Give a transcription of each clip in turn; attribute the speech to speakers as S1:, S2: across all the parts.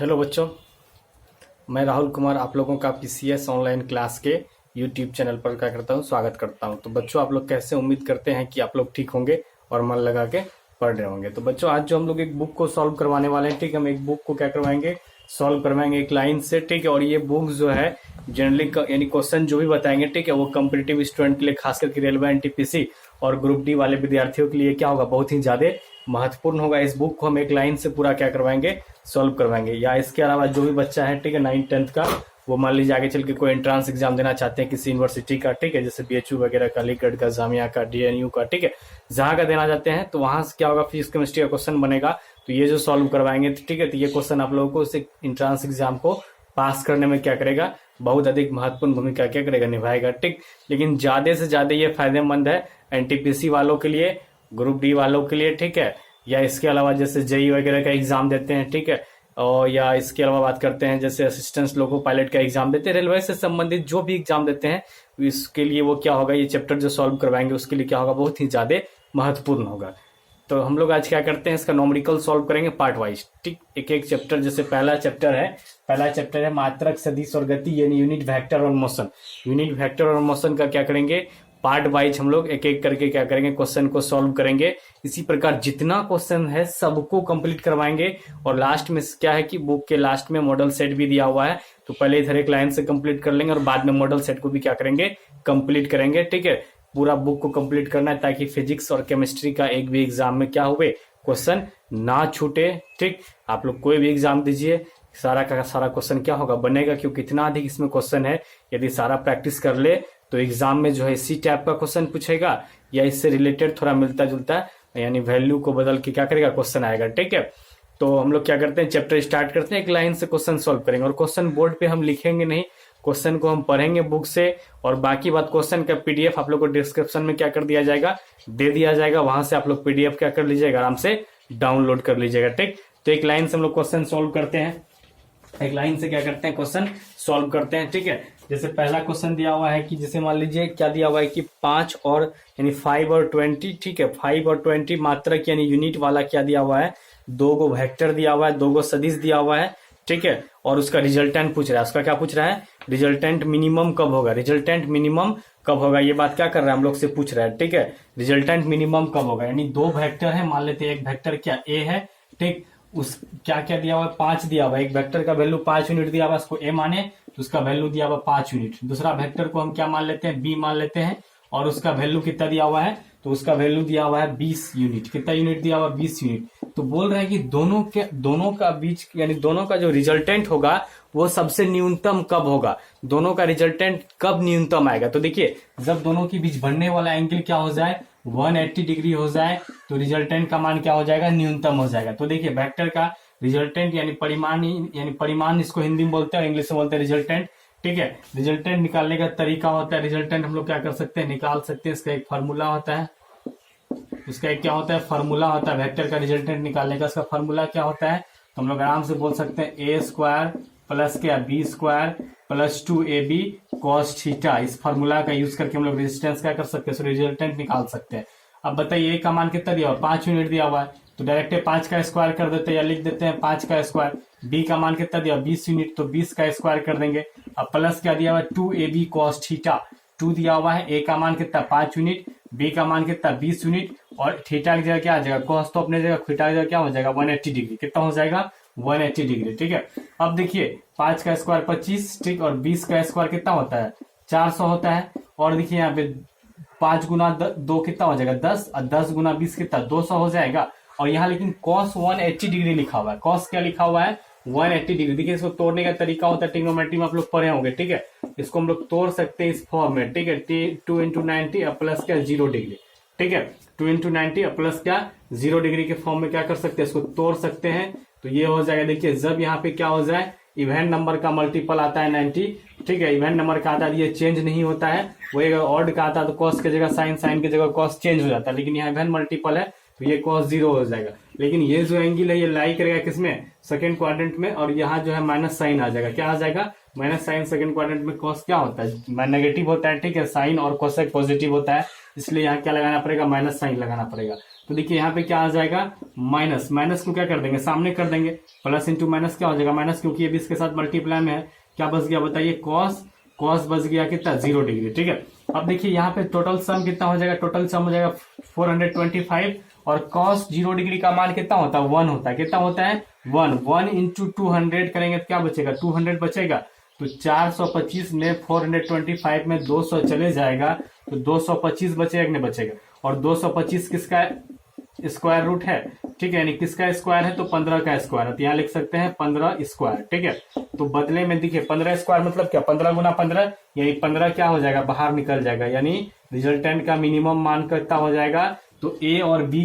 S1: Hello बच्चों, मैं राहुल कुमार आप लोगों का पीसीएस ऑनलाइन क्लास के यूट्यूब चैनल पर क्या करता हूँ, स्वागत करता हूँ। तो बच्चों, आप लोग कैसे? उम्मीद करते हैं कि आप लोग ठीक होंगे और मन लगा के पढ़ रहे होंगे। तो बच्चों, आज जो हम लोग एक बुक को सॉल्व करवाने वाले हैं, ठीक है, हम एक बुक को क्या करवाएंगे, सॉल्व करवाएंगे एक लाइन से, ठीक है। और ये बुक जो है जनरली यानी क्वेश्चन जो भी बताएंगे, ठीक है, वो कम्पिटिटिव स्टूडेंट के लिए, खास करके रेलवे एनटीपीसी और ग्रुप डी वाले विद्यार्थियों के लिए क्या होगा, बहुत ही ज्यादा महत्वपूर्ण होगा। इस बुक को हम एक लाइन से पूरा क्या करवाएंगे, सॉल्व करवाएंगे। या इसके अलावा जो भी बच्चा है, ठीक है, 9th-10th का, वो मान लीजिए आगे चल के कोई एंट्रांस एग्जाम देना चाहते हैं किसी यूनिवर्सिटी का, ठीक है, जैसे बीएचयू वगैरह का, अलीगढ़ का, जामिया का, डीएनयू का, ठीक है, जहां का देना चाहते हैं, तो वहां से क्या होगा, फिजिक्स केमिस्ट्री का क्वेश्चन बनेगा। तो ये जो सॉल्व करवाएंगे, ठीक है, तो ये क्वेश्चन आप लोगों को इस एंट्रांस एग्जाम को पास करने में क्या करेगा, बहुत अधिक महत्वपूर्ण भूमिका क्या करेगा, निभाएगा, ठीक। लेकिन ज्यादा से ज्यादा ये फायदेमंद है एनटीपीसी वालों के लिए, ग्रुप डी वालों के लिए, ठीक है, या इसके अलावा जैसे जेई वगैरह का एग्जाम देते हैं, ठीक है, और या इसके अलावा बात करते हैं जैसे असिस्टेंट लोगो पायलट का एग्जाम देते हैं, रेलवे से संबंधित जो भी एग्जाम देते हैं, इसके लिए वो क्या होगा, ये चैप्टर जो सॉल्व करवाएंगे उसके लिए क्या होगा, बहुत ही ज्यादा महत्वपूर्ण होगा। तो हम लोग आज क्या करते हैं, इसका नॉमेरिकल सॉल्व करेंगे पार्ट वाइज, ठीक। एक एक चैप्टर, जैसे पहला चैप्टर है मात्रक, सदिश और गति, यानी यूनिट वेक्टर और मोशन। यूनिट वेक्टर और मोशन का क्या करेंगे, पार्ट वाइज हम लोग एक एक करके क्या करेंगे, क्वेश्चन को सॉल्व करेंगे। इसी प्रकार जितना क्वेश्चन है सबको कंप्लीट करवाएंगे। और लास्ट में क्या है कि बुक के लास्ट में मॉडल सेट भी दिया हुआ है, तो पहले इधर एक लाइन से कंप्लीट कर लेंगे और बाद में मॉडल सेट को भी क्या करेंगे, कंप्लीट करेंगे, ठीक है। पूरा बुक को कंप्लीट करना है ताकि फिजिक्स और केमिस्ट्री का एक भी एग्जाम में क्या हुए, क्वेश्चन ना छूटे, ठीक। आप लोग कोई भी एग्जाम दीजिए, सारा का सारा क्वेश्चन क्या होगा, बनेगा, क्योंकि इतना अधिक इसमें क्वेश्चन है। यदि सारा प्रैक्टिस कर ले तो एग्जाम में जो है इसी टाइप का क्वेश्चन पूछेगा या इससे रिलेटेड थोड़ा मिलता जुलता यानी वैल्यू को बदल के क्या करेगा, क्वेश्चन आएगा, ठीक है। तो हम लोग क्या करते हैं, चैप्टर स्टार्ट करते हैं, एक लाइन से क्वेश्चन सॉल्व करेंगे। और क्वेश्चन बोर्ड पे हम लिखेंगे नहीं, क्वेश्चन को हम पढ़ेंगे बुक से। और बाकी बात, क्वेश्चन का पीडीएफ आप लोग को डिस्क्रिप्शन में क्या कर दिया जाएगा, दे दिया जाएगा, वहां से आप लोग पीडीएफ क्या कर लीजिएगा, आराम से डाउनलोड कर लीजिएगा, ठीक। तो एक लाइन से हम लोग क्वेश्चन सॉल्व करते हैं, एक लाइन से क्या करते हैं, क्वेश्चन सॉल्व करते हैं, ठीक है। जैसे पहला क्वेश्चन दिया हुआ है कि जैसे मान लीजिए क्या दिया हुआ है कि 5 और यानी 5 और 20, ठीक है, 5 और 20 मात्रक यानी यूनिट वाला क्या दिया हुआ है, 2 गो वेक्टर दिया हुआ है, 2 गो सदिश दिया हुआ है, ठीक है। और उसका रिजल्टेंट पूछ रहा है, उसका क्या पूछ रहा है, रिजल्टेंट मिनिमम कब होगा, रिजल्टेंट मिनिमम कब होगा, ये बात क्या कर रहा है, हम लोग से पूछ रहा है, ठीक है। रिजल्टेंट मिनिमम कब होगा, यानी 2 वेक्टर है, मान लेते हैं एक वेक्टर क्या ए है, ठीक, उस क्या क्या दिया हुआ है, 5 दिया हुआ है, एक वेक्टर का वैल्यू 5 यूनिट दिया हुआ है, उसको ए माने तो उसका वैल्यू दिया हुआ 5 यूनिट। दूसरा वेक्टर को हम क्या मान लेते हैं, बी मान लेते हैं, और उसका वैल्यू कितना दिया हुआ है, तो उसका वैल्यू दिया हुआ है 20 यूनिट। कितना यूनिट दिया हुआ है, 20 यूनिट। तो बोल रहे हैं कि दोनों का बीच यानी दोनों का जो रिजल्टेंट होगा वो सबसे न्यूनतम कब होगा, दोनों का रिजल्टेंट कब न्यूनतम आएगा। तो देखिए, जब दोनों के बीच बनने वाला एंगल क्या हो जाए, 180 डिग्री हो जाए, तो रिजल्टेंट का मान क्या हो जाएगा, न्यूनतम हो जाएगा। तो देखिए, वेक्टर का रिजल्टेंट यानी परिमाण इसको हिंदी में बोलते हैं और इंग्लिश में बोलते हैं रिजल्टेंट, ठीक है। रिजल्टेंट निकालने का तरीका होता है, रिजल्टेंट हम लोग क्या कर सकते हैं, निकाल सकते हैं, इसका एक फार्मूला होता है, उसका एक क्या होता है, फार्मूला होता है वेक्टर का रिजल्टेंट निकालने का। इसका फार्मूला क्या होता है, तो हम लोग आराम से बोल सकते हैं ए स्क्वायर प्लस क्या, b square plus 2ab cos theta. इस फार्मूला का यूज करके हम लोग रेजिस्टेंस क्या कर सकते हैं, रिजल्टेंट निकाल सकते हैं। अब बताइए, ए का मान कितना दिया हुआ, 5 यूनिट दिया हुआ है, तो डायरेक्ट 5 का स्क्वायर कर देते हैं या लिख देते हैं 5 का स्क्वायर। बी का मान कितना दिया, 20 यूनिट, तो 20 का स्क्वायर कर देंगे। अब प्लस क्या दिया हुआ है, 2ab cos थीटा, 2 दिया हुआ है, ए का मान कितना 5 यूनिट, बी का मान कितना 20 यूनिट, और थीटा की जगह क्या आ जाएगा, cos तो अपने जगह, थीटा की जगह क्या हो जाएगा, 180 डिग्री। कितना हो जाएगा, 180 डिग्री, ठीक है। अब देखिए, 5 का स्क्वायर 25, ठीक, और 20 का स्क्वायर कितना होता है, 400 होता है। और देखिए यहाँ पे 5 गुना 2 कितना हो जाएगा, 10, और 10 गुना 20 कितना, 200 हो जाएगा। और यहाँ लेकिन cos 180 डिग्री लिखा हुआ है, cos क्या लिखा हुआ है, 180 डिग्री। देखिए, इसको तोड़ने का तरीका होता है, ट्रिग्नोमेट्री में आप लोग पढ़े होंगे, ठीक है। इसको हम लोग तोड़ सकते हैं इस फॉर्म में, ठीक है, 2 × 90 प्लस क्या 0 डिग्री, ठीक है, 2 × 90 प्लस क्या 0 डिग्री के फॉर्म में क्या कर सकते हैं, इसको तोड़ सकते हैं। तो ये हो जाएगा, देखिए, जब यहाँ पे क्या हो जाए, इवेंट नंबर का मल्टीपल आता है 90, ठीक है, इवेंट नंबर का आता है, ये चेंज नहीं होता है। वही अगर ऑड का आता है तो कॉस की जगह साइन, साइन की जगह कॉस चेंज हो जाता है, लेकिन यहाँ इवेंट मल्टीपल है तो ये cos 0 हो जाएगा। लेकिन ये जो एंगल है ये लाई करेगा किसमें, सेकंड क्वाड्रेंट में, और यहाँ जो है माइनस साइन आ जाएगा, क्या आ जाएगा, माइनस साइन सेकंड क्वाड्रेंट में कॉस क्या होता है, नेगेटिव होता है, ठीक है। साइन और कोसेक पॉजिटिव होता है, इसलिए यहाँ क्या लगाना पड़ेगा, माइनस साइन लगाना पड़ेगा। तो देखिए यहाँ पे क्या आ जाएगा, माइनस, माइनस को क्या कर देंगे, सामने कर देंगे, प्लस इंटू माइनस क्या हो जाएगा, माइनस, क्योंकि ये भी इसके साथ मल्टीप्लाई में है। क्या बच गया बताइए, कॉस, कॉस बच गया कितना, 0 डिग्री, ठीक है। अब देखिए यहाँ पे टोटल सम कितना हो जाएगा, टोटल सम हो जाएगा 425, और कॉस 0 डिग्री का मान कितना होता है, 1 होता है। कितना होता है, 1 इंटू 200 करेंगे तो क्या बचेगा, 200 बचेगा। तो 425 में 425 में 200 चले जाएगा, तो 225 बचेगा कि नहीं बचेगा। और 225 किसका स्क्वायर रूट है, ठीक है, यानी किसका स्क्वायर है, तो 15 का स्क्वायर है, तो यहाँ लिख सकते हैं 15 स्क्वायर, ठीक है। तो बदले में देखिए 15 स्क्वायर मतलब क्या, 15 गुना 15, यानी 15 क्या हो जाएगा, बाहर निकल जाएगा, यानी रिजल्टेंट का मिनिमम मान कितना हो जाएगा, तो ए और बी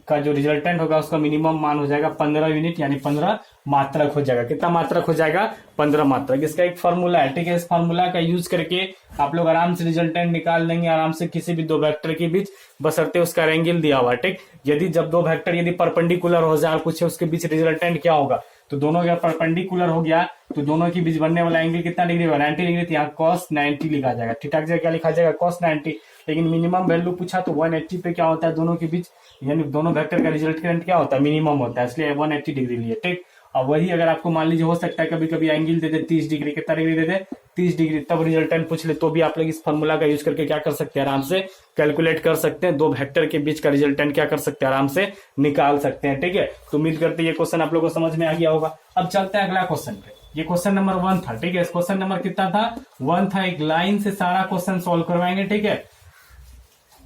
S1: का जो रिजल्टेंट होगा उसका मिनिमम मान हो जाएगा 15 यूनिट, यानी 15 मात्रक हो जाएगा। कितना मात्रक हो जाएगा, 15 मात्रक। इसका एक फॉर्मूला है, ठीक है। इस फॉर्मूला का यूज करके आप लोग आराम से रिजल्टेंट निकाल लेंगे, आराम से किसी भी दो वेक्टर के बीच, बशर्ते उसका एंगल दिया हुआ है, ठीक। यदि जब दो वेक्टर यदि परपेंडिकुलर हो जाए और पूछे उसके बीच रिजल्टेंट क्या होगा, तो दोनों अगर परपेंडिकुलर हो गया तो दोनों के बीच बनने वाला एंगल कितना डिग्री होगा, 90 डिग्री। तो यहाँ cos 90 लिखा जाएगा, ठीक ठाक जगह क्या लिखा जाएगा, cos 90। लेकिन मिनिमम वैल्यू पूछा तो 180 पे क्या होता है दोनों के बीच, यानी दोनों वेक्टर का रिजल्टेंट क्या होता है, मिनिमम होता है, इसलिए 180 डिग्री लिए, ठीक। अब वही अगर आपको मान लीजिए हो सकता है कभी कभी एंगल दे दे 30 डिग्री, कितना डिग्री दे दे, 30 डिग्री, तब रिजल्टेंट पूछ ले, तो भी आप लोग इस फॉर्मूला का यूज करके क्या कर सकते हैं, आराम से कैलकुलेट कर सकते हैं, दो वेक्टर के बीच का रिजल्टेंट क्या कर सकते हैं, आराम से निकाल सकते हैं, ठीक है। तो उम्मीद करते हैं ये क्वेश्चन आप लोगों को समझ में आ गया होगा। अब चलते हैं अगला क्वेश्चन पे। ये क्वेश्चन नंबर 1 था, ठीक है। इस क्वेश्चन नंबर कितना था, 1 था। एक लाइन से सारा क्वेश्चन सॉल्व करवाएंगे, ठीक है।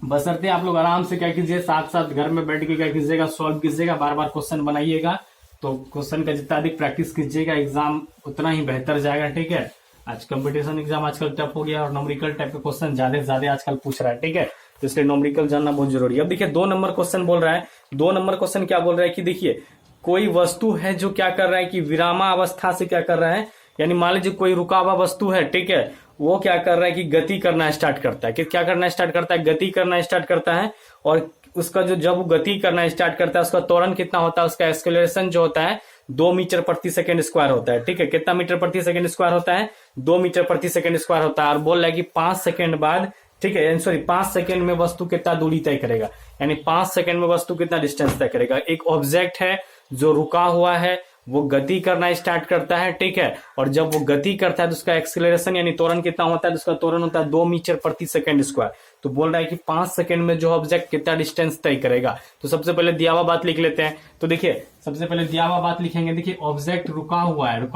S1: बशर्ते आप लोग आराम से क्या कीजिए, साथ साथ घर में बैठ के क्या कीजिएगा, सॉल्व कीजिएगा, बार बार क्वेश्चन बनाइएगा। तो क्वेश्चन का जितना अधिक प्रैक्टिस कीजिएगा, एग्जाम उतना ही बेहतर जाएगा, ठीक है। आज कंपटीशन एग्जाम आजकल टफ हो गया और न्यूमेरिकल टाइप के क्वेश्चन ज्यादा से ज्यादा आजकल पूछ रहा है, ठीक है। तो इसलिए न्यूमेरिकल जानना बहुत जरूरी है। अब देखिए 2 नंबर क्वेश्चन बोल रहा है, 2 नंबर क्वेश्चन क्या बोल रहा है कि देखिए कोई वस्तु है जो क्या कर रहा है कि विरामावस्था से क्या कर रहा है, यानी मान लीजिए कोई रुका हुआ वस्तु है, ठीक है, वो क्या कर रहा है कि गति करना स्टार्ट करता है। कि क्या करना स्टार्ट करता है, गति करना स्टार्ट करता है। और उसका जो जब वो गति करना स्टार्ट करता है उसका त्वरण कितना होता है, उसका एक्सेलरेशन जो होता है 2 मीटर प्रति सेकंड स्क्वायर होता है, ठीक है। कितना मीटर प्रति सेकंड स्क्वायर होता है, 2 मीटर प्रति सेकंड स्क्वायर होता है। और बोल रहा है कि 5 सेकंड बाद, ठीक है, सॉरी 5 सेकंड में वस्तु कितना दूरी तय करेगा, यानी 5 सेकंड में वस्तु कितना डिस्टेंस तय करेगा। एक ऑब्जेक्ट है जो रुका हुआ है, वो गति करना स्टार्ट करता है, ठीक है। और जब वो गति करता है तो उसका एक्सेलरेशन यानी त्वरण कितना होता है, तो उसका त्वरण होता है 2 मीटर प्रति सेकंड स्क्वायर। तो बोल रहा है कि 5 सेकंड में जो ऑब्जेक्ट कितना डिस्टेंस तय करेगा। तो सबसे पहले दिया हुआ बात लिख लेते हैं। तो देखिए सबसे पहले दिया हुआ बात लिखेंगे। देखिए ऑब्जेक्ट रुका हुआ है,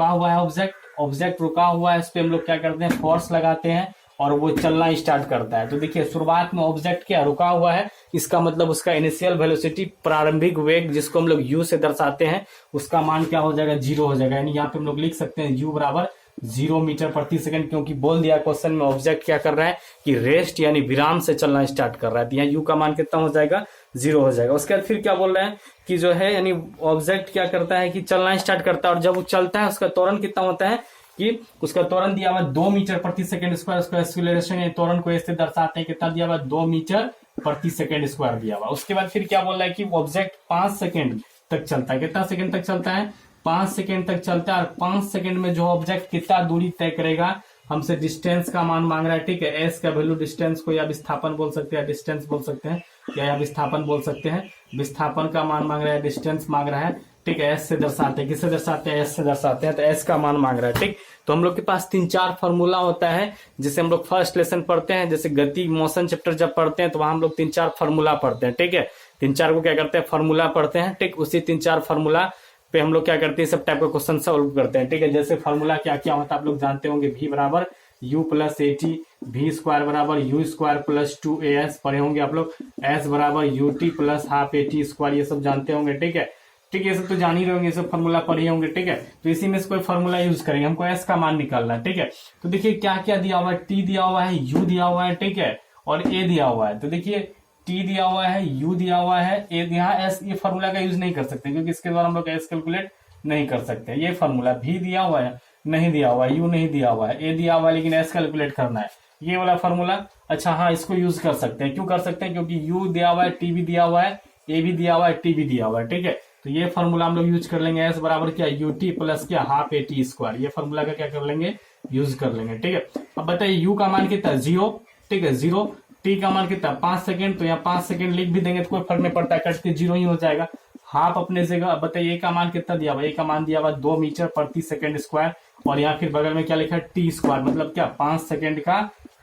S1: ऑब्जेक्ट रुका हुआ है, इस पे हम लोग क्या करते हैं, फोर्स लगाते हैं और वो चलना स्टार्ट करता है। तो देखिए शुरुआत में ऑब्जेक्ट क्या रुका हुआ है, इसका मतलब उसका इनिशियल वेलोसिटी, प्रारंभिक वेग, जिसको हम लोग यू से दर्शाते हैं, उसका मान क्या हो जाएगा, 0 हो जाएगा। यानी यहाँ पे हम लोग लिख सकते हैं यू बराबर 0 मीटर प्रति सेकंड, क्योंकि बोल दिया क्वेश्चन में ऑब्जेक्ट क्या कर रहा है कि रेस्ट यानी विराम से चलना स्टार्ट कर रहा है। तो यहाँ यू का मान कितना हो जाएगा, 0 हो जाएगा। उसके बाद फिर क्या बोल रहे हैं कि जो है यानी ऑब्जेक्ट क्या करता है कि चलना स्टार्ट करता है, और जब वो चलता है उसका त्वरण कितना होता है कि उसका त्वरण दिया हुआ 2 मीटर प्रति सेकंड स्क्वायर। उसका एक्सेलरेशन या त्वरण को ऐसे दर्शाते हैं, कितना दिया हुआ 2 मीटर प्रति सेकंड स्क्वायर दिया हुआ। उसके बाद फिर क्या बोल रहा है कि ऑब्जेक्ट 5 सेकंड तक चलता है। कितना सेकंड तक चलता है, 5 सेकंड तक चलता है। और 5 सेकंड में जो ऑब्जेक्ट कितना दूरी तय करेगा, हमसे डिस्टेंस का मान मांग रहा है, ठीक है। एस का वैल्यू, डिस्टेंस को या विस्थापन बोल सकते हैं, डिस्टेंस बोल सकते हैं, या विस्थापन बोल सकते हैं। विस्थापन का मान मांग रहा है, डिस्टेंस मांग रहा है, ठीक है। एस से दर्शाते हैं, किससे दर्शाते हैं, एस से दर्शाते हैं, तो एस का मान मांग रहा है, ठीक। तो हम लोग के पास 3-4 फॉर्मूला होता है, जिसे हम लोग फर्स्ट लेसन पढ़ते हैं, जैसे गति मोशन चैप्टर जब पढ़ते हैं तो वहां हम लोग 3-4 फॉर्मूला पढ़ते हैं, ठीक है। 3-4 को क्या करते हैं, फॉर्मूला पढ़ते हैं, ठीक। उसी 3-4 फॉर्मूला पे हम लोग क्या करते हैं, सब टाइप का क्वेश्चन सॉल्व करते हैं, ठीक है। जैसे फॉर्मूला क्या क्या होता है आप लोग जानते होंगे, v बराबर u plus AT, v square बराबर u स्क्वायर प्लस 2as पढ़े होंगे आप लोग, s बराबर ut plus half AT square, ये सब जानते होंगे, ठीक है। ठीक है, ये सब तो जान ही रहोगे, ये सब फॉर्मूला पढ़े होंगे, ठीक है। तो इसी में से कोई फॉर्मूला यूज करेंगे, हमको एस का मान निकालना है, ठीक है। तो देखिए क्या क्या दिया हुआ है, टी दिया हुआ है, यू दिया हुआ है, ठीक है, और ए दिया हुआ है। तो देखिए टी दिया हुआ है, यू दिया हुआ है, ए, यहाँ एस, ये फॉर्मूला का यूज नहीं कर सकते क्योंकि इसके द्वारा हम लोग एस कैलकुलेट नहीं कर सकते। ये फॉर्मूला भी दिया हुआ है, नहीं दिया हुआ है, यू नहीं दिया हुआ है, ए दिया हुआ है, लेकिन एस कैलकुलेट करना है, ये वाला फॉर्मूला। अच्छा हाँ, इसको यूज कर सकते हैं, क्यों कर सकते हैं, क्योंकि यू दिया हुआ है, टी भी दिया हुआ है, ए भी दिया हुआ है, टी भी दिया हुआ है, ठीक है। तो ये फॉर्मूला हम लोग यूज कर लेंगे, एस बराबर क्या यूटी प्लस क्या हाफ ए टी स्क्वायर, ये फॉर्मूला का क्या कर लेंगे यूज कर लेंगे। ठीक है, अब बताइए यू का मान कितना 0, ठीक है 0, टी का मान कितना 5 सेकंड, तो यहाँ 5 सेकंड लिख भी देंगे तो कोई फर्क नहीं पड़ता है, कट के 0 ही हो जाएगा। हाफ अपने जगह, अब बताइए ए का मान कितना दिया हुआ, ए का मान दिया हुआ 2 मीटर प्रति सेकंड स्क्वायर, और यहाँ फिर बगल में क्या लिखा है टी स्क्वायर, मतलब क्या 5 सेकंड का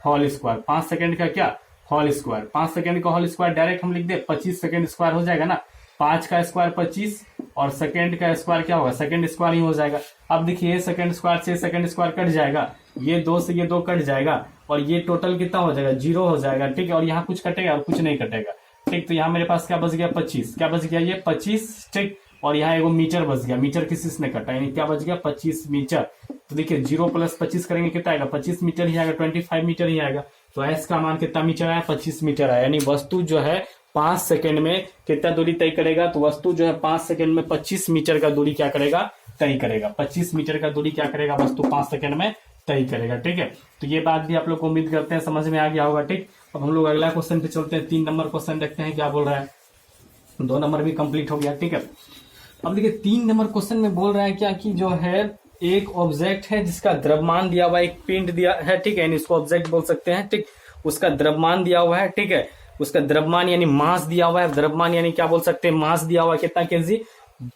S1: होल स्क्वायर, 5 सेकंड का क्या होल स्क्वायर, 5 सेकंड का होल स्क्वायर डायरेक्ट हम लिख दे 25 सेकंड स्क्वायर हो जाएगा ना, 5 का स्क्वायर 25 और सेकंड का स्क्वायर क्या होगा सेकंड स्क्वायर ही हो जाएगा। अब देखिए सेकंड स्क्वायर से सेकंड स्क्वायर कट जाएगा, ये 2 से ये 2 कट जाएगा, और ये टोटल कितना हो जाएगा 0 हो जाएगा। ठीक है, और यहाँ कुछ कटेगा और कुछ नहीं कटेगा। ठीक, तो यहाँ मेरे पास क्या बच गया 25, क्या बच गया ये 25। ठीक, और यहाँ एगो मीटर बच गया, मीटर किसी से कटा, यानी क्या बच गया 25 मीटर। तो देखिए 0 + 25 करेंगे कितना आएगा 25 मीटर ही आएगा, 25 मीटर ही आएगा। तो एस का मान कितना मीटर आया 25 मीटर आया, यानी वस्तु जो है 5 सेकंड में कितना दूरी तय करेगा, तो वस्तु जो है 5 सेकंड में 25 मीटर का दूरी क्या करेगा तय करेगा, 25 मीटर का दूरी क्या करेगा वस्तु 5 सेकंड में तय करेगा। ठीक है, तो ये बात भी आप लोग को उम्मीद करते हैं समझ में आ गया होगा। ठीक, अब हम लोग अगला क्वेश्चन पे चलते हैं, 3 नंबर क्वेश्चन देखते हैं क्या बोल रहा है। 2 नंबर भी कंप्लीट हो गया। ठीक है, अब देखिए 3 नंबर क्वेश्चन में बोल रहा है क्या कि जो है एक ऑब्जेक्ट है जिसका द्रव्यमान दिया हुआ, एक पिंड दिया है, ठीक है, इसको ऑब्जेक्ट बोल सकते हैं। ठीक, उसका द्रव्यमान दिया हुआ है, ठीक है, उसका द्रव्यमान यानी मास दिया हुआ है, द्रव्यमान यानी क्या बोल सकते हैं मास दिया हुआ है, कितना केजी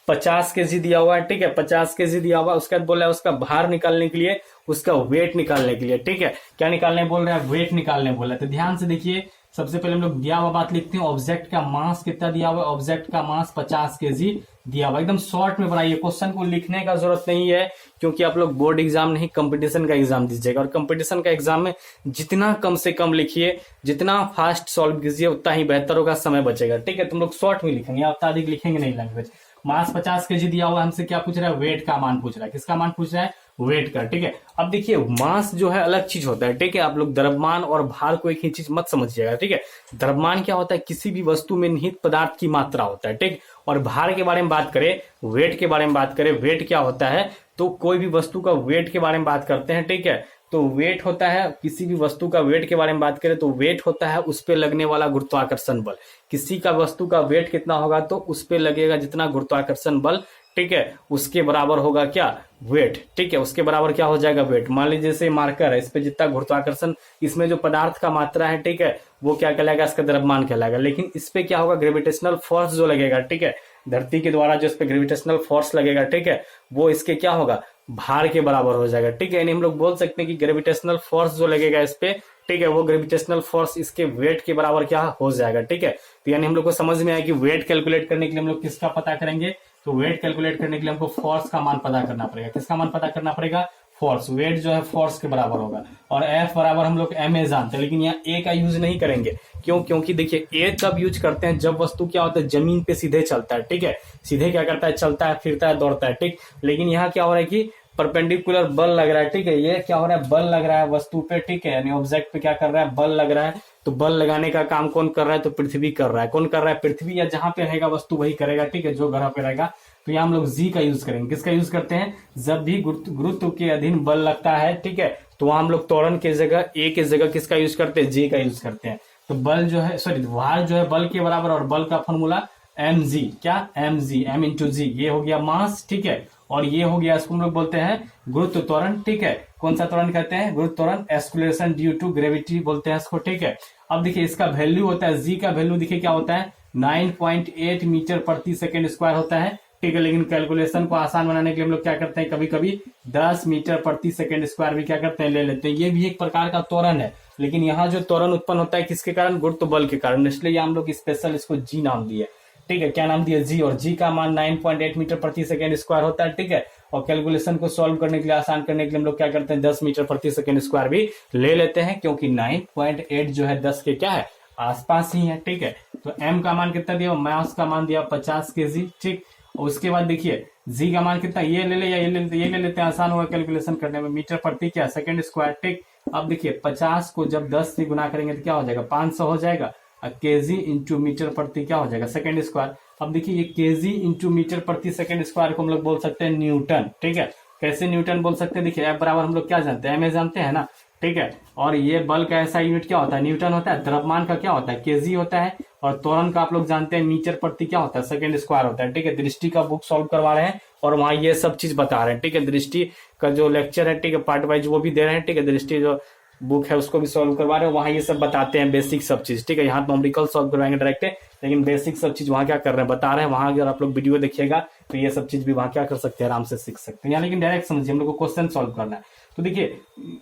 S1: 50 केजी दिया हुआ है। ठीक है, 50 केजी दिया हुआ है। उसके बाद बोला है उसका भार निकालने के लिए, उसका वेट निकालने के लिए। ठीक है, क्या निकालने बोल रहे हैं वेट निकालने बोला है। तो ध्यान से देखिए, सबसे पहले हम लोग दिया हुआ बात लिखते हैं, ऑब्जेक्ट का मास कितना दिया हुआ है, ऑब्जेक्ट का मास 50 केजी दिया हुआ। एकदम शॉर्ट में बनाइए, क्वेश्चन को लिखने का जरूरत नहीं है, क्योंकि आप लोग बोर्ड एग्जाम नहीं कंपटीशन का एग्जाम दीजिएगा, और कंपटीशन का एग्जाम में जितना कम से कम लिखिए, जितना फास्ट सॉल्व कीजिए उतना ही बेहतर होगा, समय बचेगा। ठीक है, तुम लोग शॉर्ट में लिखेंगे, आप अधिक लिखेंगे नहीं लैंग्वेज। मास 50 केजी दिया हुआ, हमसे क्या पूछ रहा है वेट का मान पूछ रहा है, किसका मान पूछ रहा है वेट का। ठीक है, अब देखिए मास जो है अलग चीज होता है। ठीक है, आप लोग द्रव्यमान और भार को एक ही चीज मत समझिएगा। ठीक है, द्रव्यमान क्या होता है किसी भी वस्तु में निहित पदार्थ की मात्रा होता है। ठीक, और भार के बारे में बात करें, वेट के बारे में बात करें, वेट क्या होता है, तो कोई भी वस्तु का वेट के बारे में बात करते हैं। ठीक है, तो वेट होता है, किसी भी वस्तु का वेट के बारे में बात करें तो वेट होता है उस पे लगने वाला गुरुत्वाकर्षण बल। किसी का वस्तु का वेट कितना होगा तो उस पे लगेगा जितना गुरुत्वाकर्षण बल, ठीक है, उसके बराबर होगा क्या वेट। ठीक है, उसके बराबर क्या हो जाएगा वेट। मान लीजिए जैसे मार्कर है, इस पे जितना गुरुत्वाकर्षण, इसमें जो पदार्थ का मात्रा है, ठीक है, वो क्या कहलाएगा इसका द्रव्यमान कहलाएगा। लेकिन इस पे क्या होगा ग्रेविटेशनल फोर्स जो लगेगा, ठीक है, धरती के द्वारा जो इस पे ग्रेविटेशनल फोर्स लगेगा, ठीक है, वो इसके क्या होगा भार के बराबर हो जाएगा। ठीक है, यानी हम लोग बोल सकते हैं कि ग्रेविटेशनल फोर्स जो लगेगा इस पे, ठीक है, वो ग्रेविटेशनल फोर्स इसके वेट के बराबर क्या हो जाएगा। ठीक है, तो यानी हम लोग को समझ में आया कि वेट कैलकुलेट करने के लिए हम लोग किसका पता करेंगे, तो वेट कैलकुलेट करने के लिए हमको फोर्स का मान पता करना पड़ेगा। किसका मान पता करना पड़ेगा फोर्स, वेट जो है फोर्स के बराबर होगा। और एफ बराबर हम लोग एम ए जानते हैं, लेकिन यहाँ ए का यूज नहीं करेंगे। क्यों, क्योंकि देखिए ए तब यूज करते हैं जब वस्तु क्या होता है जमीन पे सीधे चलता है। ठीक है, सीधे क्या करता है चलता है, फिरता है, दौड़ता है। ठीक, लेकिन यहाँ क्या हो रहा है कि परपेंडिकुलर बल लग रहा है। ठीक है, ये क्या हो रहा है बल लग रहा है वस्तु पे। ठीक है, यानी ऑब्जेक्ट पे क्या कर रहा है बल लग रहा है। तो बल लगाने का काम कौन कर रहा है, तो पृथ्वी कर रहा है। कौन कर रहा है पृथ्वी, या जहां पे रहेगा वस्तु वही करेगा। ठीक है, जो ग्रह पे रहेगा। तो यहाँ हम लोग जी का यूज करेंगे। किसका यूज करते हैं, जब भी गुरुत्व के अधीन बल लगता है, ठीक है, तो वहां हम लोग त्वरण के जगह ए के जगह किसका यूज करते हैं जी का यूज करते हैं। तो बल जो है सॉरी भार जो है बल के बराबर, और बल का फॉर्मूला एम जी, क्या एम जी, एम इंटू जी, ये हो गया मास। ठीक है, और ये हो गया इसको हम लोग बोलते हैं गुरुत्व त्वरण। ठीक है, कौन सा त्वरण कहते हैं गुरुत्व त्वरण, एक्सलेशन ड्यू टू ग्रेविटी बोलते हैं इसको। ठीक है, अब देखिए इसका वैल्यू होता है जी का वैल्यू, देखिए क्या होता है 9.8 मीटर प्रति सेकेंड स्क्वायर होता है। ठीक है, लेकिन कैलकुलेशन को आसान बनाने के लिए हम लोग क्या करते हैं, कभी कभी 10 मीटर प्रति सेकेंड स्क्वायर भी क्या करते हैं ले लेते हैं। ये भी एक प्रकार का त्वरण है, लेकिन यहाँ जो त्वरण उत्पन्न होता है किसके कारण, गुरुत्व बल के कारण, इसलिए हम लोग स्पेशल इसको जी नाम दिए। ठीक है, क्या नाम दिया जी, और जी का मान 9.8 मीटर प्रति सेकेंड स्क्वायर होता है। ठीक है, और कैलकुलेशन को सॉल्व करने के लिए, आसान करने के लिए हम लोग क्या करते हैं 10 मीटर प्रति सेकेंड स्क्वायर भी ले लेते हैं, क्योंकि 9.8 जो है 10 के क्या है आसपास ही है। ठीक है, तो एम का मान कितना दिया, मास का मान दिया 50 केजी। ठीक, और उसके बाद देखिए जी का मान कितना, ये ले ले या ये ले लेते हैं, आसान होगा कैलकुलेशन करने में। मीटर प्रति क्या सेकेंड स्क्वायर। ठीक, अब देखिए 50 को जब 10 से गुना करेंगे तो क्या हो जाएगा 500 हो जाएगा। केजी इंटू मीटर प्रति क्या हो जाएगा सेकेंड स्क्वायर। अब देखिए ये केजी इंटू मीटर प्रति सेकेंड स्क्वायर को हम लोग बोल सकते हैं न्यूटन। ठीक है, कैसे न्यूटन बोल सकते हैं, देखिए एफ बराबर हम लोग क्या जानते हैं एम ए जानते हैं ना, ठीक है। और ये बल का ऐसा यूनिट क्या होता है, न्यूटन होता है। द्रव्यमान का क्या होता है, केजी होता है। और त्वरण का आप लोग जानते हैं मीटर प्रति क्या होता है, सेकंड स्क्वायर होता है। ठीक है, दृष्टि का बुक सॉल्व करवा रहे हैं और वहां ये सब चीज बता रहे हैं। ठीक है, दृष्टि का जो लेक्चर है, ठीक है, पार्ट वाइज वो भी दे रहे हैं। ठीक है, दृष्टि जो बुक है उसको भी सॉल्व करवा रहे हैं, वहां ये सब बताते हैं बेसिक सब चीज। ठीक है, यहाँ तो न्यूमेरिकल सॉल्व करवाएंगे डायरेक्ट, लेकिन बेसिक सब चीज वहां क्या कर रहे हैं बता रहे हैं। वहां अगर आप लोग वीडियो देखिएगा तो ये सब चीज भी वहां क्या कर सकते हैं, आराम से सीख सकते हैं। यानी कि डायरेक्ट समझिए, हम लोग को क्वेश्चन सॉल्व करना है। तो देखिए,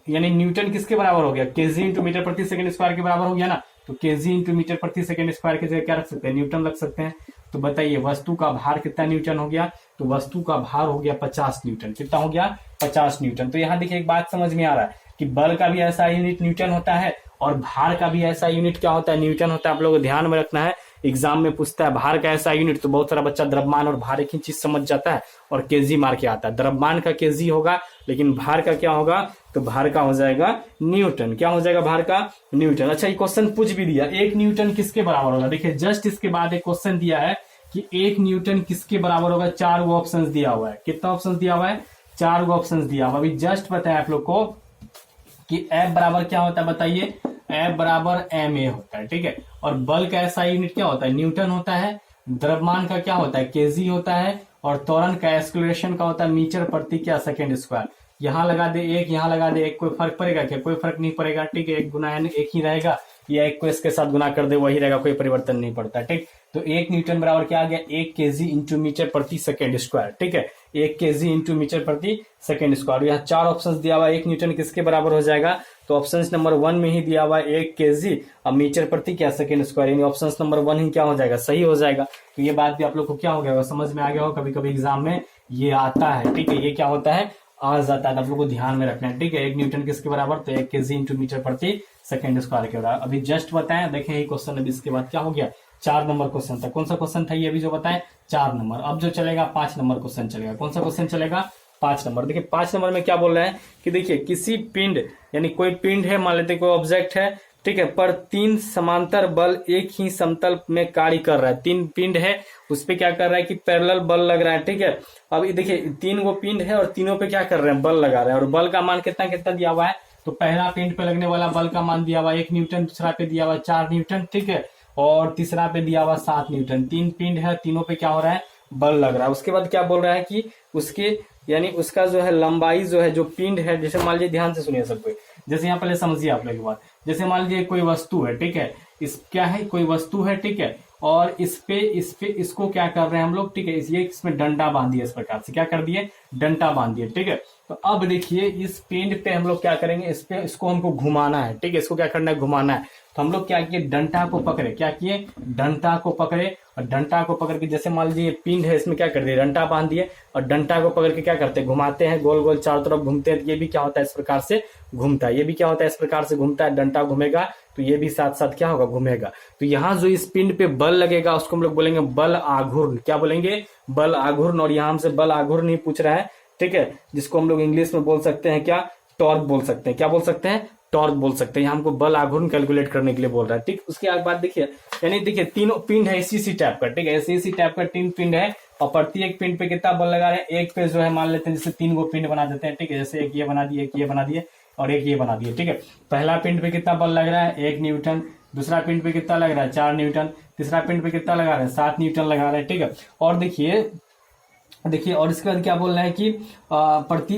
S1: यानी न्यूटन किसके बराबर हो गया, केजी इंटू मीटर प्रति सेकंड स्क्वायर के बराबर हो गया ना। तो केजी इंटू मीटर प्रति सेकंड स्क्वायर की जगह क्या रख सकते हैं, न्यूटन रख सकते हैं। तो बताइए वस्तु का भार कितना न्यूटन हो गया, तो वस्तु का भार हो गया 50 न्यूटन। कितना हो गया, 50 न्यूटन। तो यहाँ देखिए एक बात समझ में आ रहा है कि बल का भी ऐसा यूनिट न्यूटन होता है और भार का भी ऐसा यूनिट क्या होता है, न्यूटन होता है। आप लोगों को ध्यान में रखना है, एग्जाम में पूछता है भार का ऐसा यूनिट, तो बहुत सारा बच्चा द्रव्यमान और भार एक ही चीज समझ जाता है और केजी मार के आता है। द्रव्यमान का केजी होगा, लेकिन भार का क्या होगा, तो भार का हो जाएगा न्यूटन। क्या हो जाएगा, भार का न्यूटन। अच्छा, ये क्वेश्चन पूछ भी दिया, एक न्यूटन किसके बराबर होगा। देखिए जस्ट इसके बाद एक क्वेश्चन दिया है कि एक न्यूटन किसके बराबर होगा। 4 गो ऑप्शन दिया हुआ है। कितना ऑप्शन दिया हुआ है, 4 गो ऑप्शन दिया हुआ। अभी जस्ट बताया आप लोग को कि F बराबर क्या होता है, बताइए। F बराबर ma होता है। ठीक है, और बल का ऐसा यूनिट क्या होता है, न्यूटन होता है। द्रव्यमान का क्या होता है, केजी होता है। और त्वरण का एक्सक्लेरेशन का होता है मीटर प्रति क्या सेकंड स्क्वायर। यहाँ लगा दे एक, यहाँ लगा दे एक, कोई फर्क पड़ेगा क्या, कोई फर्क नहीं पड़ेगा। ठीक है, एक गुना है एक ही रहेगा, या एक को इसके साथ गुना कर दे वही रहेगा, कोई परिवर्तन नहीं पड़ता। ठीक, तो 1 न्यूटन बराबर क्या आ गया, 1 केजी इंटू मीटर प्रति सेकंड स्क्वायर। ठीक है, 1 केजी इंटू मीटर प्रति सेकंड स्क्वायर। यहाँ 4 ऑप्शन दिया हुआ है, 1 न्यूटन किसके बराबर हो जाएगा, तो ऑप्शन नंबर 1 में ही दिया हुआ है 1 केजी और मीटर प्रति क्या सेकंड स्क्वायर, यानी ऑप्शन नंबर 1 ही क्या हो जाएगा, सही हो जाएगा। तो ये बात भी आप लोग को क्या हो गया, समझ में आ गया हो। कभी कभी एग्जाम में ये आता है। ठीक है, ये क्या होता है, आ जाता है, आप लोग को ध्यान में रखना है। ठीक है, 1 न्यूटन किसके बराबर, तो 1 केजी इंटू मीटर प्रति सेकंड स्क्वायर के बराबर। अभी जस्ट बताएं, देखें ये क्वेश्चन। अभी इसके बाद क्या हो गया, 4 नंबर क्वेश्चन था। कौन सा क्वेश्चन था ये अभी जो बताएं, 4 नंबर। अब जो चलेगा 5 नंबर क्वेश्चन चलेगा। कौन सा क्वेश्चन चलेगा, 5 नंबर। देखिए 5 नंबर में क्या बोल रहे हैं कि देखिए किसी पिंड, यानी कोई पिंड है, मान लेते कोई ऑब्जेक्ट है, ठीक है, पर 3 समांतर बल एक ही समतल में कार्य कर रहा है। 3 पिंड है, उस पे क्या कर रहा है कि पैरेलल बल लग रहा है। ठीक है, अब देखिए 3 वो पिंड है और तीनों पे क्या कर रहे हैं, बल लगा रहे हैं। और बल का मान कितना कितना दिया हुआ है, तो पहला पिंड पे लगने वाला बल का मान दिया हुआ 1 न्यूटन, दूसरा पे दिया हुआ 4 न्यूटन, ठीक है, और तीसरा पे दिया हुआ 7 न्यूटन। 3 पिंड है, तीनों पे क्या हो रहा है, बल लग रहा है। उसके बाद क्या बोल रहा है कि उसके यानी उसका जो है लंबाई जो है, जो पिंड है, जैसे मान लीजिए, ध्यान से सुनिए सब कोई, जैसे यहाँ पहले समझिए आप लोग बात। जैसे मान लीजिए कोई वस्तु है, ठीक है, इस क्या है, कोई वस्तु है, ठीक है, और इस पे इसको क्या कर रहे हैं हम लोग, ठीक है, ये इसमें डंडा बांध दिया, इस प्रकार से क्या कर दिए, डंडा बांध दिए। ठीक है, तो अब देखिए इस पिंड पे हम लोग क्या करेंगे, इस पे इसको हमको घुमाना है। ठीक है, इसको क्या करना है, घुमाना है। तो हम लोग क्या किए, डंडा को पकड़े, क्या किए, डंडा को पकड़े। और डंडा को पकड़ के, जैसे मान लीजिए पिंड है, इसमें क्या कर दिए, डंडा बांध दिए, और डंडा को पकड़ के क्या करते हैं, घुमाते हैं, गोल गोल चारों तरफ घूमते हैं। ये भी क्या होता है, इस प्रकार से घूमता है। ये भी क्या होता है, इस प्रकार से घूमता है। डंडा घूमेगा तो ये भी साथ साथ क्या होगा, घूमेगा। तो यहाँ जो इस पिंड पे बल लगेगा उसको हम लोग बोलेंगे बल आघूर्ण। क्या बोलेंगे, बल आघूर्ण। और यहाँ हमसे बल आघूर्ण ही पूछ रहा है, ठीक है, जिसको हम लोग इंग्लिश में बोल सकते हैं क्या, टॉर्क बोल सकते हैं। क्या बोल सकते हैं, टॉर्क बोल सकते हैं। यहाँ हमको बल आघूर्ण कैलकुलेट करने के लिए बोल रहा है। ठीक, उसके बाद देखिए, यानी देखिए तीनों पिंड है इसी टाइप का, ठीक है, इसी टाइप का 3 पिंड है, और प्रत्येक पिंड पे कितना बल लगा रहे हैं, एक पे जो है मान लेते हैं जैसे 3 गो पिंड बना देते हैं। ठीक है, जैसे एक ये बना दिए, एक ये बना दिए, और एक ये बना दिए। ठीक है, पहला पिंड पे कितना बल लग रहा है, 1 न्यूटन। दूसरा पिंड पे कितना लग रहा है, 4 न्यूटन। तीसरा पिंड पे कितना लगा रहे हैं, 7 न्यूटन लगा रहे हैं। ठीक है, और देखिए और इसके बाद क्या बोल रहा है कि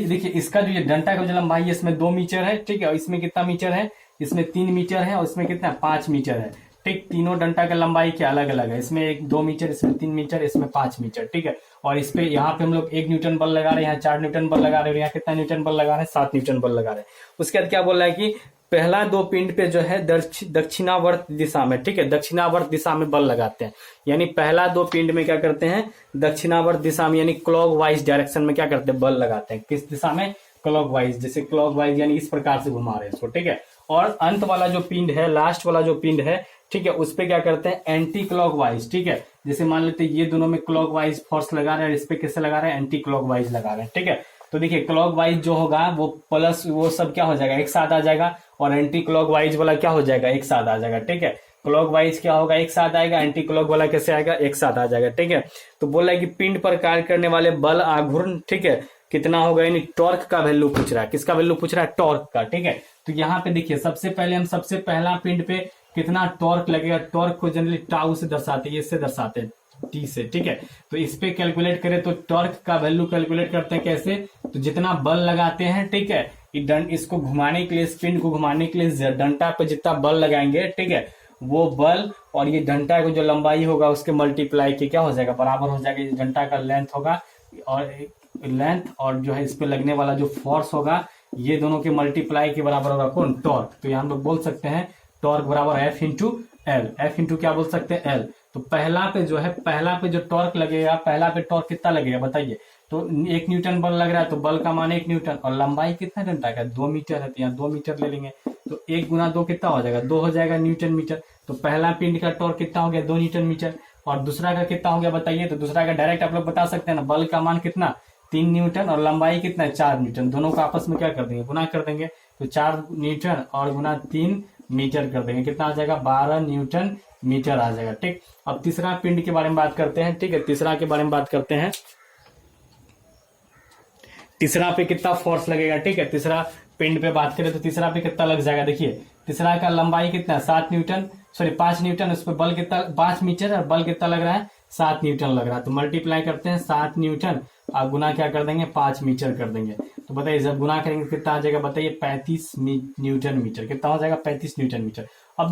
S1: देखिए इसका जो ये डंडा का जो लंबाई है, इसमें 2 मीटर है। ठीक है, और इसमें कितना मीटर है, इसमें 3 मीटर है, और इसमें कितना 5 मीटर है। ठीक, तीनों डंडा का लंबाई क्या अलग अलग है, इसमें 2 मीटर, इसमें 3 मीटर, इसमें 5 मीटर। ठीक है, और इस पे यहाँ पे हम लोग 1 न्यूटन बल लगा रहे हैं, यहाँ 4 न्यूटन बल लगा रहे हैं, और यहाँ कितना न्यूटन बल लगा रहे हैं, 7 न्यूटन बल लगा रहे हैं। उसके बाद क्या बोल रहा है कि पहला 2 पिंड पे जो है दक्षिणावर्त दिशा में, ठीक है, दक्षिणावर्त दिशा में बल लगाते हैं। यानी पहला 2 पिंड में क्या करते हैं, दक्षिणावर्त दिशा में, यानी क्लॉकवाइज डायरेक्शन में क्या करते हैं, बल लगाते हैं। किस दिशा में, क्लॉकवाइज, जैसे क्लॉकवाइज यानी इस प्रकार से घुमा रहे हैं इसको। ठीक है, और अंत वाला जो पिंड है, लास्ट वाला जो पिंड है, ठीक है, उस पे क्या करते हैं, एंटी क्लॉकवाइज। ठीक है, जैसे मान लेते हैं ये दोनों में क्लॉकवाइज फोर्स लगा रहे हैं, इस पे कैसे लगा रहे हैं, एंटी क्लॉकवाइज लगा रहे हैं। ठीक है, तो देखिए क्लॉकवाइज जो होगा वो प्लस वो सब क्या हो जाएगा, एक साथ आ जाएगा, और एंटी क्लॉकवाइज वाला क्या हो जाएगा, एक साथ आ जाएगा। ठीक है, क्लॉकवाइज क्या होगा, एक साथ आएगा, एंटी क्लॉक वाला कैसे आएगा, एक साथ आ जाएगा। ठीक है, तो बोल रहा है कि पिंड पर कार्य करने वाले बल आघूर्ण, ठीक है, कितना होगा, यानी टॉर्क का वैल्यू पूछ रहा है। किसका वैल्यू पूछ रहा है, टॉर्क का। ठीक है, तो यहाँ पे देखिए सबसे पहले हम सबसे पहला पिंड पे कितना टॉर्क लगेगा, टॉर्क को जनरली टाउ से दर्शाते हैं, इससे दर्शाते हैं टी से। ठीक है, तो इस पे कैलकुलेट करें तो टॉर्क का वैल्यू कैलकुलेट करते हैं कैसे, तो जितना बल लगाते हैं, ठीक है, इसको घुमाने के लिए, स्पिन को घुमाने के लिए डंडा पे जितना बल लगाएंगे, ठीक है, वो बल और ये डंडा को जो लंबाई होगा उसके मल्टीप्लाई के क्या हो जाएगा, बराबर हो जाएगा। ये डंडा का लेंथ होगा और लेंथ और जो है इस पे लगने वाला जो फोर्स होगा, ये दोनों के मल्टीप्लाई के बराबर होगा कौन, टॉर्क। तो यहाँ हम लोग बोल सकते हैं टॉर्क बराबर F into L. F into क्या बोल सकते हैं, एल। तो पहला पे जो है, पहला पे जो टॉर्क लगेगा, पहला पे टॉर्क कितना लगेगा बताइए, तो 1 न्यूटन बल लग रहा है, तो बल का मान 1 न्यूटन, और लंबाई कितना डंडा का 2 मीटर है, तो यहाँ 2 मीटर ले लेंगे, तो 1 गुना 2 कितना हो जाएगा, 2 हो जाएगा न्यूटन मीटर। तो पहला पिंड का टॉर्क कितना हो गया, 2 न्यूटन मीटर। और दूसरा का कितना हो गया बताइए, तो दूसरा का डायरेक्ट आप लोग बता सकते हैं ना, बल का मान कितना 3 न्यूटन और लंबाई कितना है 4 न्यूटन, दोनों को आपस में क्या कर देंगे, गुना कर देंगे। तो 4 न्यूटन और गुना 3 मीटर कर देंगे, कितना आ जाएगा 12 न्यूटन मीटर आ जाएगा। ठीक, अब तीसरा पिंड के बारे में बात करते हैं। ठीक है, तीसरा के बारे में बात करते हैं, तीसरा पे कितना फोर्स लगेगा। ठीक है, तीसरा पिंड पे बात करें तो तीसरा पे कितना लग जाएगा, देखिए तीसरा का लंबाई कितना है 7 न्यूटन, सॉरी 5 न्यूटन, उस पर बल कितना 5 मीटर और बल कितना लग रहा है 7 न्यूटन लग रहा है। तो मल्टीप्लाई करते हैं 7 न्यूटन और गुना क्या कर देंगे 5 मीटर कर देंगे। तो बताइए जब गुना करेंगे कितना आ जाएगा बताइए 35 न्यूटन मीटर, कितना हो जाएगा 35 न्यूटन मीटर। अब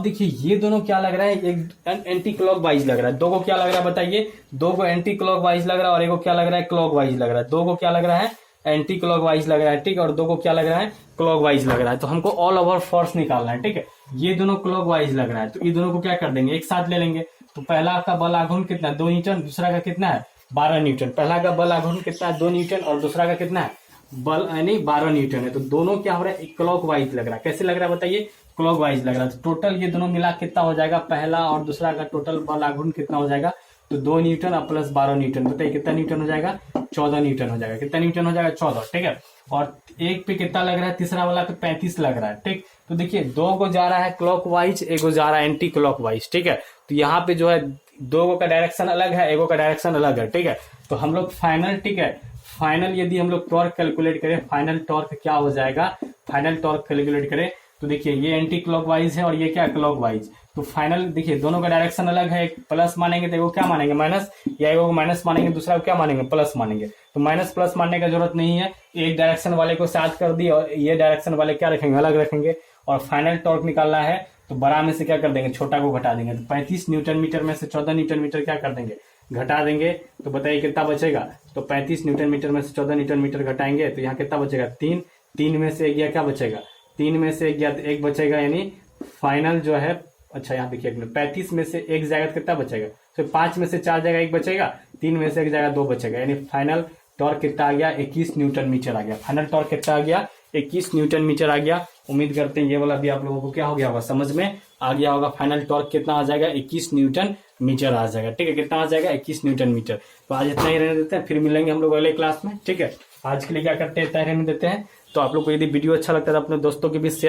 S1: देखिए ये दोनों क्या लग रहा है, एक एंटी क्लॉक वाइज लग रहा है, दो को क्या लग रहा है बताइए, दो को एंटी क्लॉक वाइज लग रहा है और एक को क्या लग रहा है क्लॉक वाइज लग रहा है। दो को क्या लग रहा है एंटी क्लॉक वाइज लग रहा है, ठीक है, और दो को क्या लग रहा है क्लॉक वाइज लग रहा है। तो हमको ऑल ओवर फोर्स निकालना है। ठीक है, ये दोनों क्लॉक वाइज लग रहा है, तो ये दोनों को क्या कर देंगे एक साथ ले लेंगे। तो पहला का बल आघूर्ण कितना है 2 न्यूटन, दूसरा का कितना है 12 न्यूटन। पहला का बल आघूर्ण कितना है 2 न्यूटन और दूसरा का कितना है बल यानी 12 न्यूटन है। तो दोनों क्या हो रहा है क्लॉक वाइज लग रहा है। कैसे लग रहा है बताइए, क्लॉक वाइज लग रहा है। तो टोटल ये दोनों मिला कितना हो जाएगा, पहला और दूसरा का टोटल बल आघूर्ण कितना हो जाएगा, तो 2 न्यूटन और प्लस 12 न्यूटन, बताइए कितना न्यूटन हो जाएगा 14 न्यूटन हो जाएगा। कितना न्यूटन हो जाएगा 14। ठीक है, और एक पे कितना लग रहा है तीसरा वाला पे 35 लग रहा है। ठीक, तो देखिए दो को जा रहा है क्लॉक वाइज, एक को जा रहा है एंटी क्लॉक वाइज। ठीक है, तो यहाँ पे जो है दो का डायरेक्शन अलग है, एक का डायरेक्शन अलग है। ठीक है, तो हम लोग फाइनल, ठीक है, फाइनल यदि हम लोग टॉर्क कैलकुलेट करें, फाइनल टॉर्क क्या हो जाएगा, फाइनल टॉर्क कैलकुलेट करें तो देखिए ये एंटी क्लॉक वाइज है और ये क्या क्लॉक वाइज। तो फाइनल देखिए दोनों का डायरेक्शन अलग है, एक प्लस मानेंगे तो एगो क्या मानेंगे माइनस, या एगो माइनस मानेंगे दूसरा को क्या मानेंगे प्लस मानेंगे। तो माइनस प्लस मानने का जरूरत नहीं है, एक डायरेक्शन वाले को साथ कर दी और ये डायरेक्शन वाले क्या रखेंगे अलग रखेंगे। और फाइनल टॉर्क निकालना है तो बड़ा में से क्या कर देंगे छोटा को घटा देंगे। तो 35 न्यूटन मीटर में से 14 न्यूटन मीटर क्या कर देंगे घटा देंगे। तो बताइए कितना बचेगा, तो 35 न्यूटन मीटर में से 14 न्यूटन मीटर घटाएंगे तो यहाँ कितना बचेगा 3, 3 में से एक गया क्या बचेगा 3 में से एक गया तो एक बचेगा, यानी फाइनल जो है, अच्छा यहाँ देखिए 35 में से एक जाएगा तो कितना बचेगा, तो 5 में से 4 जाएगा एक बचेगा, 3 में से एक जाएगा 2 बचेगा, यानी फाइनल टॉर्क कितना आ गया 21 न्यूटन मीटर आ गया। फाइनल टॉर्क कितना आ गया 21 न्यूटन मीटर आ गया। उम्मीद करते हैं ये वाला भी आप लोगों को क्या हो गया होगा समझ में आ गया होगा। फाइनल टॉर्क कितना आ जाएगा 21 न्यूटन मीटर आ जाएगा। ठीक है, कितना आ जाएगा 21 न्यूटन मीटर। तो आज इतना ही रहने देते हैं, फिर मिलेंगे हम लोग अगले क्लास में। ठीक है, आज के लिए क्या करते हैं इतना ही रहने देते हैं। तो आप लोग को यदि वीडियो अच्छा लगता है तो अपने दोस्तों के बीच